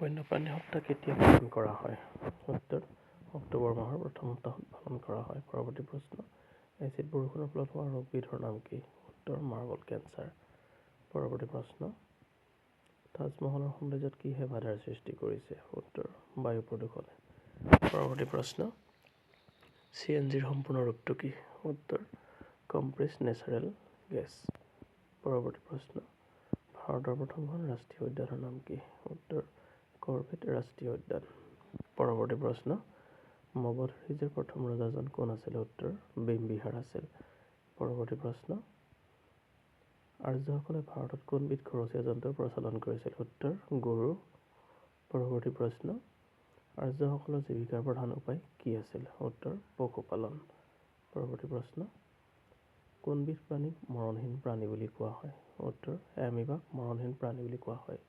বন্যপ্ৰাণী সপ্তাহ কেতিয়া পালন কৰা হয়? উত্তৰ: অক্টোবৰ মাহৰ প্ৰথম সপ্তাহত পালন কৰা হয়। পৰৱৰ্তী প্ৰশ্ন: এচিড বৰষুণৰ ফলত হোৱা ৰোগবিধৰ নাম কি? উত্তৰ: মাৰ্বল কেঞ্চাৰ। পৰৱৰ্তী প্ৰশ্ন: তাজমহলৰ সৌন্দৰ্যত কিহে বাধাৰ সৃষ্টি কৰিছে? উত্তৰ: বায়ু প্ৰদূষণে। পৰৱৰ্তী প্ৰশ্ন: CNG ৰ সম্পূৰ্ণ ৰূপটো কি? উত্তৰ: কম্প্ৰেছড নেচাৰেল গেছ। পৰৱৰ্তী প্ৰশ্ন: ভাৰতৰ প্ৰথমখন ৰাষ্ট্ৰীয় উদ্যানৰ নাম কি? উত্তৰ: কৰবেট ৰাষ্ট্ৰীয় উদ্যান। পৰৱৰ্তী প্ৰশ্ন: মগধ ৰাজ্যৰ প্ৰথম ৰজাজন কোন আছিল? উত্তৰ: বিম্বিসাৰ আছিল। পৰৱৰ্তী প্ৰশ্ন: আৰ্যসকলে ভাৰতত কোনবিধ খৰচীয়া যন্ত্ৰৰ প্ৰচলন কৰিছিল? উত্তৰ: গৰু। পৰৱৰ্তী প্ৰশ্ন: আৰ্যসকলৰ জীৱিকাৰ প্ৰধান উপায় কি আছিল? উত্তৰ: পশুপালন। পৰৱৰ্তী প্ৰশ্ন: কোনবিধ প্ৰাণীক মৰণহীন প্ৰাণী বুলি কোৱা হয়? উত্তৰ: এমিবাক মৰণহীন প্ৰাণী বুলি কোৱা হয়।